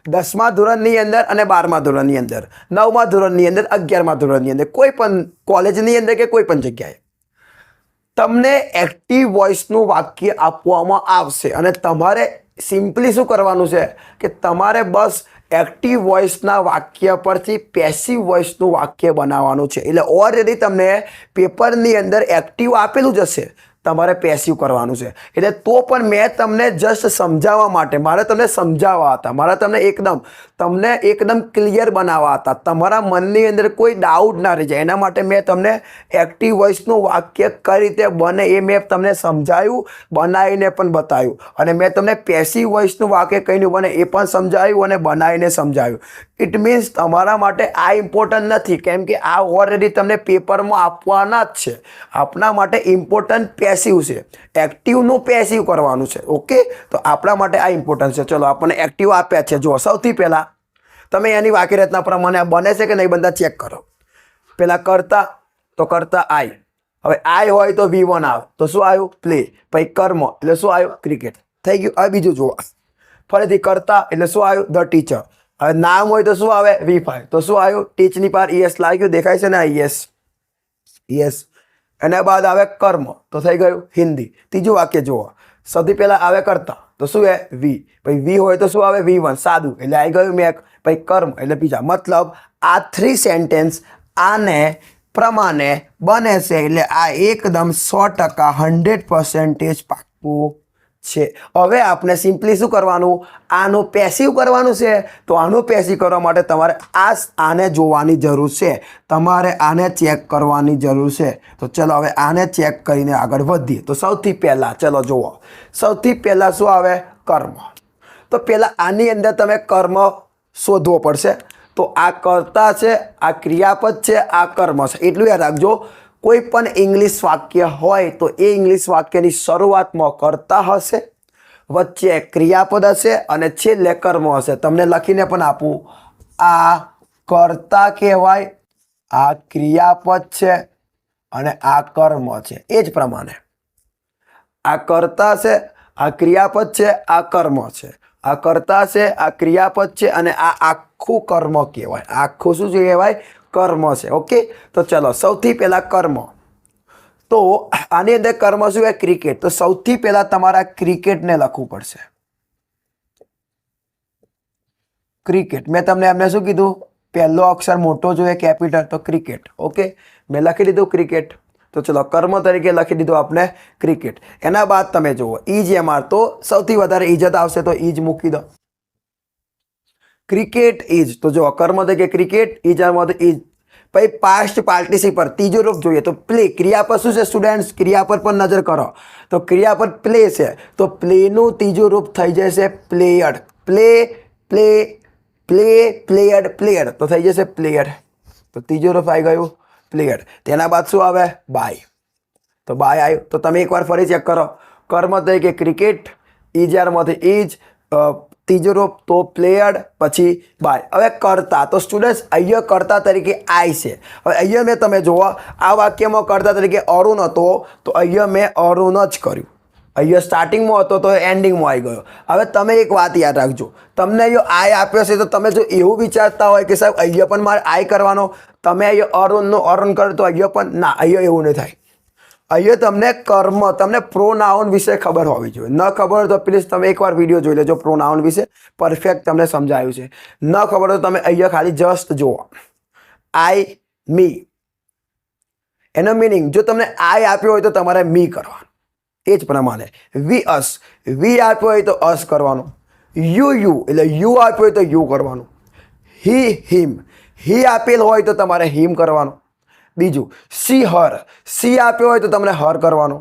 10મા ધોરણની અંદર અને 12મા ધોરણની અંદર, 9મા ધોરણની અંદર, 11મા ધોરણની અંદર, કોઈ પણ કોલેજની અંદર કે કોઈ પણ જગ્યાએ તમને એક્ટિવ વોઇસનું વાક્ય આપવામાં આવશે અને તમારે સિમ્પલી શું કરવાનું છે કે તમારે બસ એક્ટિવ વોઇસના વાક્ય પરથી પેસિવ વોઇસનું વાક્ય બનાવવાનું છે. એટલે ઓલરેડી તમને પેપરની અંદર એક્ટિવ આપેલું જ હશે, તમારે પેસિવ કરવાનું છે. એટલે તો પણ મેં તમને જસ્ટ સમજાવવા માટે, મારે તમને સમજાવવા હતા, મારે તમને એકદમ ક્લિયર બનાવવા હતા, તમારા મનની અંદર કોઈ ડાઉટ ના રહી જાય એના માટે મેં તમને એક્ટિવ વોઇસનું વાક્ય કઈ રીતે બને એ મેં તમને સમજાવ્યું, બનાવીને પણ બતાવ્યું. અને મેં તમને પેસિવ વોઇસનું વાક્ય કઈને બને એ પણ સમજાવ્યું અને બનાવીને સમજાવ્યું. ઇટ મીન્સ તમારા માટે આ ઇમ્પોર્ટન્ટ નથી, કેમ કે આ ઓલરેડી તમને પેપરમાં આપવાના જ છે. આપણા માટે ઇમ્પોર્ટન્ટ પેસિવ છે, એક્ટિવનું પેસિવ કરવાનું છે. ઓકે, તો આપણા માટે આ ઇમ્પોર્ટન્ટ છે. ચલો, આપણને એક્ટિવ આપ્યા છે. જુઓ, સૌથી પહેલાં તમે એની વાક્ય રચના પ્રમાણે બને છે કે નહીં બધા ચેક કરો. પહેલાં કરતા, તો કરતા આઈ. હવે આઈ હોય તો V1 આવે, તો શું આવ્યું? પ્લે. પછી કર્મ એટલે શું આવ્યું? ક્રિકેટ. થઈ ગયું. હવે બીજું જુઓ, ફરીથી કરતા એટલે શું આવ્યું? The teacher. હવે નામ હોય તો શું આવે? V5. તો શું આવ્યું? ટીચની પાર ES લાગ્યું, દેખાય છે ને? યસ. એના બાદ આવે કર્મ, તો થઈ ગયું હિન્દી. ત્રીજું વાક્ય જુઓ, સૌથી પહેલાં આવે કરતા, તો શું હે? વી. પછી વી હોય તો શું આવે? V1 સાદું, એટલે આવી ગયું મેક. પછી કર્મ એટલે બીજા. મતલબ આ 3 સેન્ટેન્સ આને પ્રમાણે બને છે. એટલે આ એકદમ 100% 100% પાક્કું છે. હવે આપણે સિમ્પલી શું કરવાનું? આનું પેસિવ કરવાનું છે. તો આનું પેસિવ કરવા માટે તમારે આને જોવાની જરૂર છે, તમારે આને ચેક કરવાની જરૂર છે. તો ચલો હવે આને ચેક કરીને આગળ વધીએ. તો સૌથી પહેલાં ચલો જુઓ, સૌથી પહેલાં શું આવે? કર્મ. તો પહેલાં આની અંદર તમે કર્મ શોધવો પડશે. તો આ કરતા છે, આ ક્રિયાપદ છે, આ કર્મ છે. એટલું યાદ રાખજો, કોઈ પણ ઇંગ્લિશ વાક્ય હોય તો એ ઇંગ્લિશ વાક્યની શરૂઆતમાં કરતા હશે, વચ્ચે ક્રિયાપદ હશે અને છેલ્લે કર્મ હશે. તમને લખીને પણ આપું, આ કરતા કહેવાય, આ ક્રિયાપદ છે અને આ કર્મ છે. એ જ પ્રમાણે આ કરતા છે, આ ક્રિયાપદ છે, આ કર્મ છે. આ કરતા છે, આ ક્રિયાપદ છે અને આ આખું કર્મ કહેવાય. આખું શું કહેવાય? કર્મ છે. ઓકે, તો ચલો સૌથી પહેલાં કર્મ. તો આની અંદર કર્મ શું છે? ક્રિકેટ. તો સૌથી પહેલાં તમારા ક્રિકેટને લખવું પડશે. ક્રિકેટ. મેં તમને એમને શું કીધું? પહેલો અક્ષર મોટો જોઈએ કેપિટલ, તો ક્રિકેટ. ઓકે, મેં લખી દીધું ક્રિકેટ. તો ચલો કર્મ તરીકે લખી દીધું આપણે ક્રિકેટ. એના બાદ તમે જુઓ EJMR, તો સૌથી વધારે ઇજ્જત આવશે તો ઈજ મૂકી દો. ક્રિકેટ ઇજ, તો જો કર્મ તરીકે ક્રિકેટ, EJMR ઇજ. પછી પાસ્ટ પાર્ટિસિપર ત્રીજો રૂપ જોઈએ તો પ્લે. ક્રિયાપદ શું છે સ્ટુડન્ટ્સ? ક્રિયાપદ પર નજર કરો તો ક્રિયાપદ પ્લે છે, તો પ્લેનું ત્રીજું રૂપ થઈ જશે પ્લેયડ. પ્લે પ્લે પ્લે પ્લેયડ પ્લેયર, તો થઈ જશે પ્લેયર. તો ત્રીજું રૂપ આવી ગયું પ્લેયર. તેના બાદ શું આવે? બાય. તો બાય આવ્યું. તો તમે એકવાર ફરી ચેક કરો. કર્મ તરીકે ક્રિકેટ, EJMRમાંથી ઇજ, ત્રીજો રૂપ તો પ્લેયર્ડ, પછી બાય. હવે કરતા, તો સ્ટુડન્ટ્સ અહીંયા કરતા તરીકે આઈ છે. હવે અહીંયા મેં તમે જુઓ આ વાક્યમાં કરતા તરીકે અરુણ હતો, તો અહીંયા મેં અરુણ જ કર્યું. અહીંયા સ્ટાર્ટિંગમાં હતો તો એન્ડિંગમાં આવી ગયો. હવે તમે એક વાત યાદ રાખજો, તમને અહીંયા આઈ આપ્યો છે તો તમે જો એવું વિચારતા હોય કે સાહેબ અહીંયા પણ મારે આઈ કરવાનો, તમે અહીંયા અરુણનું અરુણ કરો તો અહીંયા પણ ના, અહીંયા એવું નહીં થાય. અહીંયા તમને કર્મ, તમને પ્રોનાઉન વિશે ખબર હોવી જોઈએ. ન ખબર હોય તો પ્લીઝ તમે એકવાર વિડીયો જોઈ લેજો પ્રોનાઉન વિશે, પરફેક્ટ તમને સમજાયું છે. ન ખબર હોય તો તમે અહીંયા ખાલી જસ્ટ જુઓ આઈ મી, એનો મિનિંગ જો તમને આઈ આપ્યો હોય તો તમારે મી કરવાનું. એ જ પ્રમાણે વી અસ, વી આપ્યો હોય તો અસ કરવાનું. યુ એટલે યુ આપ્યો હોય તો યુ કરવાનું. હી હિમ, હી આપેલ હોય તો તમારે હિમ કરવાનું. બીજું સી હર, સી આપ્યો હોય તો તમને હર કરવાનું.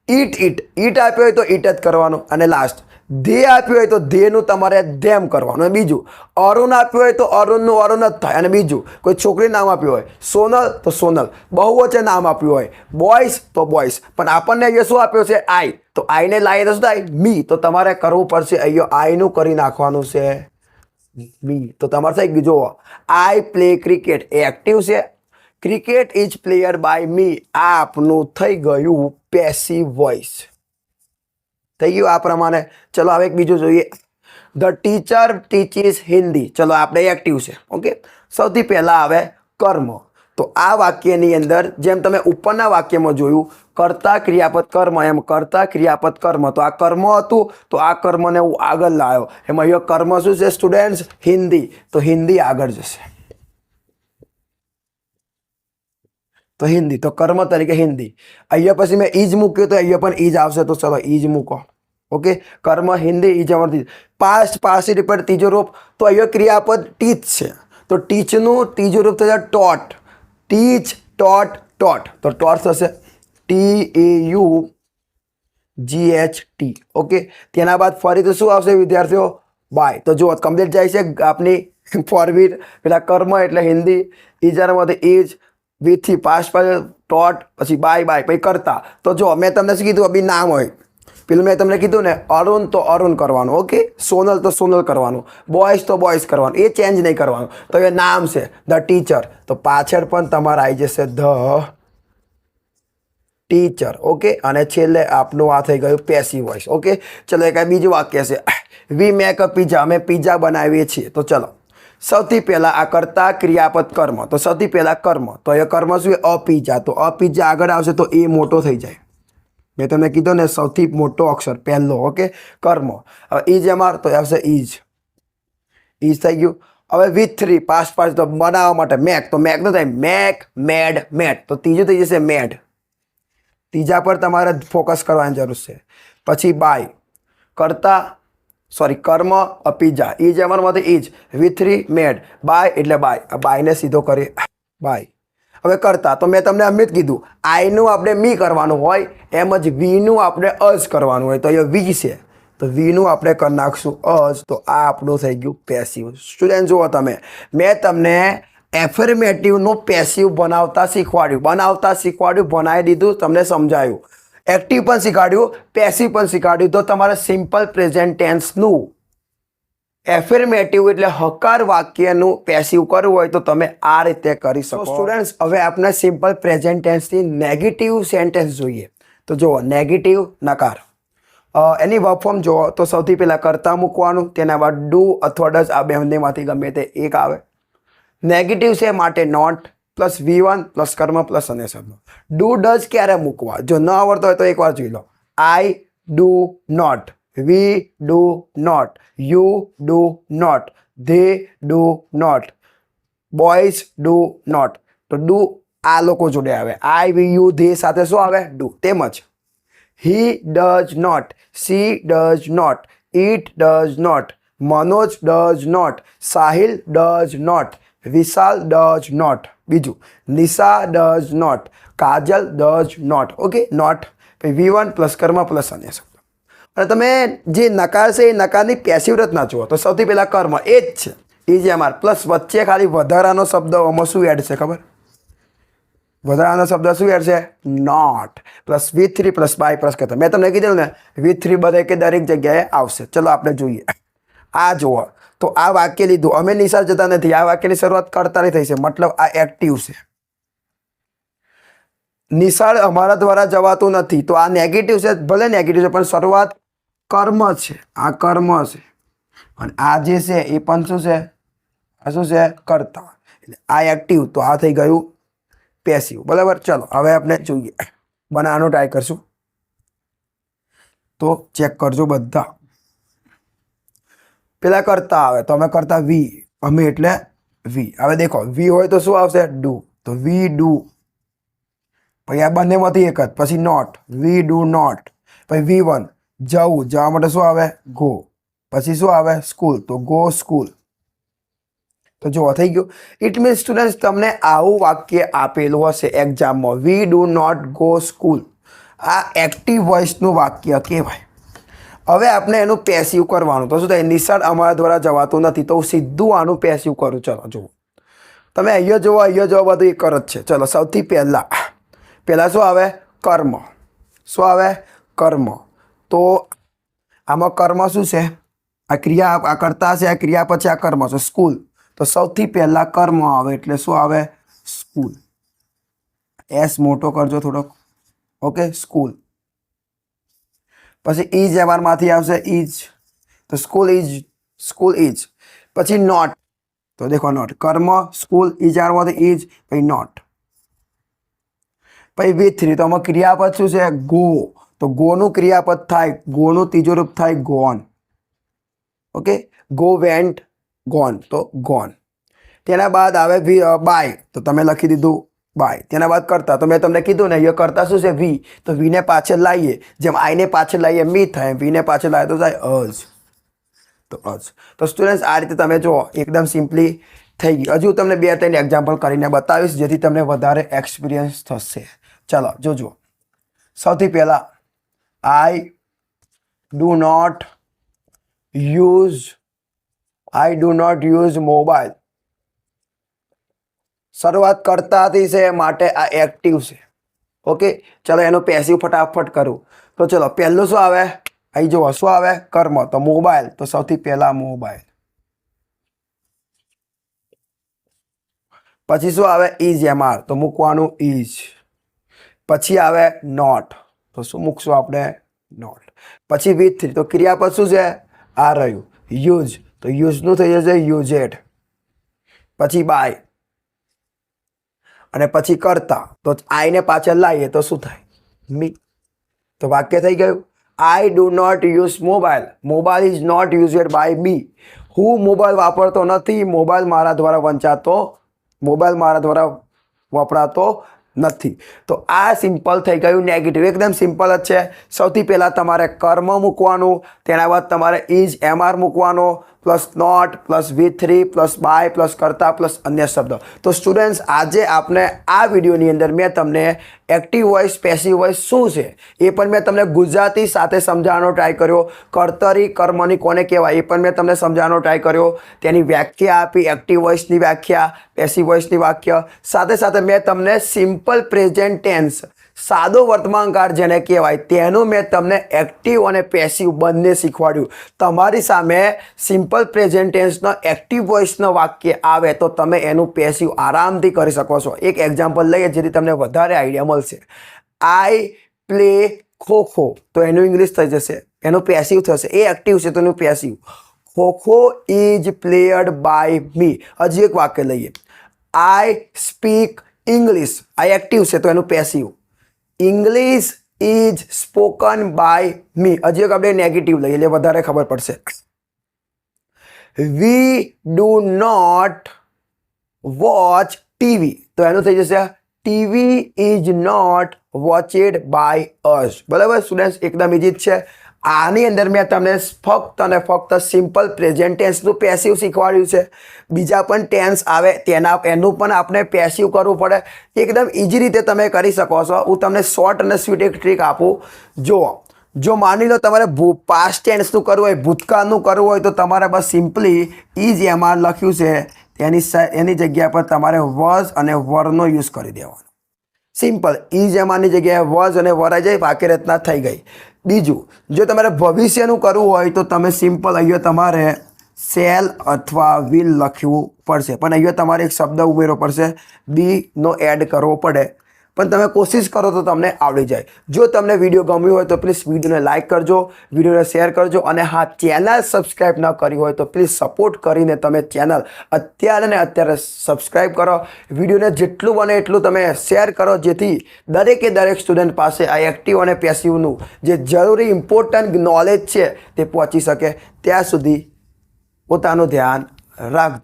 ઈટ ઈટ આપ્યો હોય તો ઈટ જ કરવાનું. અને લાસ્ટ ધે આપ્યું હોય તો ધેનું તમારે ધેમ કરવાનું. અને બીજું અરુણ આપ્યું હોય તો અરુણનું અરુણ જ થાય. અને બીજું કોઈ છોકરી નામ આપ્યું હોય સોનલ તો સોનલ, બહુવચન નામ આપ્યું હોય બોયસ તો બોયસ. પણ આપણને અહીંયા શું આપ્યું છે? આઈ. તો આઈને લાવીએ તો શું થાય? મી. તો તમારે કરવું પડશે અહીંયા આઈનું કરી નાખવાનું છે મી. તો તમારે થઈ ગયું. જુઓ આઈ પ્લે ક્રિકેટ એ એક્ટિવ છે, cricket is played by me આ આપનું થઈ ગયું પેસિવ વોઇસ. થઈ ગયું આ પ્રમાણે. ચલો હવે એક બીજું જોઈએ. The teacher teaches Hindi. ચલો આપણે એક્ટિવ છે. ઓકે, સૌથી પહેલાં આવે કર્મ. તો આ વાક્યની અંદર જેમ તમે ઉપરના વાક્યમાં જોયું કર્તા ક્રિયાપદ કર્મ, એમ કર્તા ક્રિયાપદ કર્મ. તો આ કર્મ હતું તો આ કર્મને હું આગળ લાવ્યો. એમાં અહીંયા કર્મ શું છે સ્ટુડન્ટ્સ? હિન્દી. તો હિન્દી આગળ જશે. તો હિન્દી, તો કર્મ તરીકે હિન્દી. અહીંયા પછી મેં ઈજ મૂક્યું તો અહીંયા પણ ઈજ આવશે. તો ચલો ઈજ મૂકો. ઓકે, કર્મ હિન્દી, ઈજ અમરથી. પાસ્ટ પાર્ટિસિપલ ત્રીજો રૂપ, તો અહીંયા ક્રિયાપદ ટીચ છે, તો ટીચનું ત્રીજું રૂપ થશે ટોટ. ટીચ ટોટ ટોટ, તો ટોટ થશે TAUGHT. ઓકે, તેના બાદ ફરીથી શું આવશે વિદ્યાર્થીઓ? બાય. તો જુઓ કમ્પ્લીટ જાય છે આપની ફોરવીર. પેલા કર્મ એટલે હિન્દી, ઈજારમાંથી ઈજ, વીથી પાસ્ટ ટોટ, પછી બાય બાય, પછી કરતા. તો જો મેં તમને શું કીધું? અભી નામ હોય પેલું મેં તમને કીધું ને અરુણ તો અરુણ કરવાનું. ઓકે, સોનલ તો સોનલ કરવાનું, બોયસ તો બોયસ કરવાનું, એ ચેન્જ નહીં કરવાનું. તો એ નામ છે ધ ટીચર, તો પાછળ પણ તમારે આવી જશે ધ ટીચર. ઓકે, અને છેલ્લે આપનું આ થઈ ગયું પેસિવ વોઇસ. ઓકે, ચલો એક બીજું વાક્ય છે વી મેક અ પિઝા. અમે પિઝા બનાવીએ છીએ. તો ચલો સૌથી પહેલાં આ કરતા ક્રિયાપદ કર્મ. તો સૌથી પહેલાં કર્મ, તો એ કર્મ શું? અ પિઝા. તો અ પિઝા આગળ આવશે તો એ મોટો થઈ જાય. મેં તમને કીધું ને સૌથી મોટો અક્ષર પહેલો. ઓકે, કર્મ. હવે EJMR તો આવશે ઈજ. ઈજ થઈ ગયું. હવે વિથ 3 પાસ્ટ તો બનાવવા માટે મેક, તો મેક નો થાય મેક, મેડ, મેટ. તો ત્રીજું થઈ જશે મેડ. ત્રીજા પર તમારે ફોકસ કરવાની જરૂર છે. પછી બાય, કરતા સોરી કર્મ અ પિઝા. EJMRમાંથી ઈજ, વિથ 3 મેડ, બાય એટલે બાય. આ બાયને સીધો કરીએ બાય. હવે કરતા, તો મેં તમને અમિત કીધું આઈનું આપણે મી કરવાનું હોય, એમ જ વીનું આપણે અજ કરવાનું હોય. તો અહીંયા વી છે તો વીનું આપણે કરી નાખશું અજ. તો આ આપણું થઈ ગયું પેસિવ. સ્ટુડન્ટ જુઓ તમે, મેં તમને એફર્મેટિવનું પેસિવ બનાવતા શીખવાડ્યું, બનાવી દીધું, તમને સમજાયું. એક્ટિવ પણ શીખવાડ્યું, પેસિવ પણ શીખવાડ્યું. તો તમારે સિમ્પલ પ્રેઝન્ટ ટેન્સનું એફર્મેટિવ એટલે હકાર વાક્યનું પેસિવ કરવું હોય તો તમે આ રીતે કરી શકો. સ્ટુડન્ટ્સ હવે આપણે સિમ્પલ પ્રેઝન્ટ ટેન્સથી નેગેટિવ સેન્ટેન્સ જોઈએ. તો જુઓ નેગેટિવ નકાર, એની વર્બ ફોર્મ જુઓ તો સૌથી પહેલાં કરતા મૂકવાનું, તેના બાદ ડુ અથવા ડઝ, આ બંનેમાંથી ગમે તે એક આવે. નેગેટિવ છે માટે નોટ પ્લસ V1 પ્લસ કર્મ પ્લસ અનેસરનો. ડુ ડઝ ક્યારે મૂકવા? જો ન આવડતો હોય તો એકવાર જોઈ લો. I do not, we do not, you do not, they do not, boys do not. તો ડુ આ લોકો જોડે આવે. આઈ, વી, યુ, ધે સાથે શું આવે? ડુ. તેમજ he does not, she does not, it does not, Manoj does not, Sahil does not, Vishal does not. બીજું Nisha does not, Kajal does not. Okay, not V1 plus કર્મ પ્લસ અન્ય શબ્દ. અને તમે જે નકાર છે એ નકારની પેસિવ રચના જુઓ તો સૌથી પહેલાં કર્મ એ જ છે, EGMR પ્લસ વચ્ચે ખાલી વધારાનો શબ્દ આમાં શું એડ છે ખબર? વધારાનો શબ્દ શું એડ છે? Not plus V3 plus by plus કરતા. મેં તમને કીધું ને V3 બધે કે દરેક જગ્યાએ આવશે. ચલો આપણે જોઈએ. આ જુઓ તો આ વાક્ય લીધું, અમે નિશાળ જતા નથી, આ વાક્યની શરૂઆત કરતાની થઈ છે, મતલબ આ એક્ટિવ છે. નિશાળ અમારા દ્વારા જવાતું નથી તો આ નેગેટિવ છે, ભલે નેગેટિવ છે પણ શરૂઆત કર્મ છે, આ કર્મ છે. અને આ જે છે એ પણ શું છે? આ શું છે? કરતા. એટલે આ એક્ટિવ તો આ થઈ ગયું પેસિવ. બરાબર. ચલો હવે આપણે જોઈએ, બનાવવાનો ટ્રાય કરશું. તો ચેક કરજો બધા. પેલા કરતા આવે તો અમે કરતા વી, અમે એટલે વી. હવે દેખો વી હોય તો શું આવશે? ડુ. તો વી ડુ. પછી આ બંનેમાંથી એક જ, પછી નોટ, વી ડુ નોટ. પછી V1 જવું, જવા માટે શું આવે? ગો. પછી શું આવે? સ્કૂલ, તો ગો સ્કૂલ. તો જો થઈ ગયું. ઇટ મીન્સ સ્ટુડન્ટ્સ તમને આવું વાક્ય આપેલું હશે એક્ઝામમાં, we do not go school. આ એક્ટિવ વોઇસનું વાક્ય કહેવાય. હવે આપણે એનું પેસિવ કરવાનું. તો શું થાય? નિશાળ અમારા દ્વારા જવાતું નથી, તો હું સીધું આનું પેસિવ કરું. ચલો જુઓ, તમે અહીંયા જુઓ, અહીંયા જુઓ, બધું એક જ છે. ચલો સૌથી પહેલાં શું આવે? કર્મ. શું આવે? કર્મ. તો આમાં કર્મ શું છે? આ ક્રિયા, આ કરતા છે, આ ક્રિયા પછી આ કર્મ છે, સ્કૂલ. તો સૌથી પહેલાં કર્મ આવે એટલે શું આવે? સ્કૂલ. એસ મોટો કરજો થોડોક. Okay, school. પછી ઇઝ એમાંમાંથી આવશે ઇઝ, તો સ્કૂલ ઇઝ, સ્કૂલ ઇઝ. પછી નોટ, તો દેખો નોટ, કર્મ, સ્કૂલ, ઇઝ આરમાંથી ઇઝ, પછી નોટ. પછી V3 તો આમાં ક્રિયાપદ શું છે? ગો. તો ગોનું ક્રિયાપદ થાય, ગોનું ત્રીજો રૂપ થાય gone. Okay, go, went, gone, તો ગોન. તેના બાદ આવે બાય, તો તમે લખી દીધું બાય. તેના બાદ કરતા, તો મેં તમને કીધું ને અહીંયા કરતા શું છે? વી. તો વીને પાછળ લાવીએ, જેમ આઈને પાછળ લાવીએ મી થાય, વીને પાછળ લાવીએ તો થાય અજ. તો અજ. તો સ્ટુડન્ટ્સ આ રીતે તમે જુઓ, એકદમ સિમ્પલી થઈ ગયું. હજુ તમને 2-3 એક્ઝામ્પલ કરીને બતાવીશ જેથી તમને વધારે એક્સપિરિયન્સ થશે. ચલો જોજો. સૌથી પહેલાં I do not use mobile. શરૂઆત કરતાથી છે માટે આ એક્ટિવ છે. ઓકે, ચલો એનો પેસિવ ફટાફટ કરું. તો ચલો પહેલું શું આવે? અહીં જુઓ શું આવે? કર્મ. તો મોબાઈલ, તો સૌથી પહેલા મોબાઈલ. પછી શું આવે? ઇઝ એમઆર, તો મૂકવાનું ઇઝ. પછી આવે નોટ, તો શું મૂકશું આપણે? નોટ. પછી V3 તો ક્રિયાપદ શું છે? આ રહ્યું યુઝ, તો યુઝનું થઈ જશે યુઝેડ. પછી બાય અને પછી કરતા, તો આઈને પાછળ લાવીએ તો શું થાય? મી. તો વાક્ય થઈ ગયું. I do not use mobile, mobile is not used by B. હું મોબાઈલ વાપરતો નથી, મોબાઈલ મારા દ્વારા વપરાતો નથી. તો આ સિમ્પલ થઈ ગયું નેગેટિવ. એકદમ સિમ્પલ જ છે. સૌથી પહેલાં તમારે કર્મ મૂકવાનું, તેના બાદ તમારે ઇઝ એમઆર મૂકવાનો, plus not, plus V3 plus by plus કરતા પ્લસ અન્ય શબ્દ. તો સ્ટુડન્ટ્સ આજે આપણે આ વિડીયોની અંદર મેં તમને એક્ટિવ વોઇસ, પેસિવ વોઇસ શું છે એ પણ મેં તમને ગુજરાતી સાથે સમજાવવાનો ટ્રાય કર્યો. કર્તરી, કર્મની કોને કહેવાય એ પણ મેં તમને સમજાવવાનો ટ્રાય કર્યો. તેની વ્યાખ્યા આપી, એક્ટિવ વોઇસની વ્યાખ્યા, પેસિવ વોઇસની વ્યાખ્યા. સાથે સાથે મેં તમને સિમ્પલ પ્રેઝન્ટ ટેન્સ, સાદો વર્તમાનકાળ જેને કહેવાય, તેનું મેં તમને એક્ટિવ અને પેસિવ બંને શીખવાડ્યું. તમારી સામે સિમ્પલ પ્રેઝન્ટ ટેન્સનો એક્ટિવ વોઇસનો વાક્ય આવે તો તમે એનું પેસિવ આરામથી કરી શકો છો. એક એક્ઝામ્પલ લઈએ જેથી તમને વધારે આઈડિયા મળશે. આઈ પ્લે ખોખો, તો એનું ઇંગ્લિશ થઈ જશે, એનું પેસિવ થશે. એ એક્ટિવ છે તો એનું passive. Kho kho is played by me. હજી એક વાક્ય લઈએ. આઈ સ્પીક ઇંગ્લિશ, આ એક્ટિવ છે તો એનું passive. English is spoken by me. હજી એક આપણે નેગેટિવ લઈએ એટલે વધારે ખબર પડશે. We do not watch TV. તો એનું થઈ જશે TV is not watched by us. બરાબર સ્ટુડન્ટ્સ, એકદમ ઇઝી જ છે. આની અંદર મેં તમને ફક્ત અને ફક્ત સિમ્પલ પ્રેઝન્ટ ટેન્સનું પેસિવ શીખવાડ્યું છે. બીજા પણ ટેન્સ આવે એનું પણ આપણે પેસિવ કરવું પડે. એકદમ ઇઝી રીતે તમે કરી શકો છો. હું તમને શોર્ટ અને સ્વીટ એક ટ્રીક આપું. જો માની લો તમારે પાસ્ટ ટેન્સનું કરવું હોય, ભૂતકાળનું કરવું હોય, તો તમારે બસ સિમ્પલી ઇઝ એમાં લખ્યું છે એની જગ્યા પર તમારે વોઝ અને વરનો યુઝ કરી દેવાનો. સિમ્પલ. ઇઝ એમાંની જગ્યાએ વોઝ અને વર આવી જાય, બાકી રચના થઈ ગઈ. બીજું, જો તમારે ભવિષ્યનું કરવું હોય તો તમે સિમ્પલ અહીંયા તમારે શેલ અથવા વિલ લખવું પડશે, પણ અહીંયા તમારે એક શબ્દ ઉમેરવો પડશે, બીનો એડ કરવો પડે. પણ તમે કોશિશ કરો તો તમને આવડી જાય. જો તમને વિડીયો ગમ્યો હોય તો પ્લીઝ વિડીયોને લાઇક કરજો, વિડીયોને શેર કરજો, અને હા, ચેનલ સબસ્ક્રાઈબ ન કરી હોય તો પ્લીઝ સપોર્ટ કરીને તમે ચેનલ અત્યારે ને અત્યારે સબસ્ક્રાઈબ કરો. વિડીયોને જેટલું બને એટલું તમે શેર કરો, જેથી દરેકે દરેક સ્ટુડન્ટ પાસે આ એક્ટિવ અને પેસિવનું જે જરૂરી ઇમ્પોર્ટન્ટ નોલેજ છે તે પહોંચી શકે. ત્યાં સુધી પોતાનું ધ્યાન રાખજો.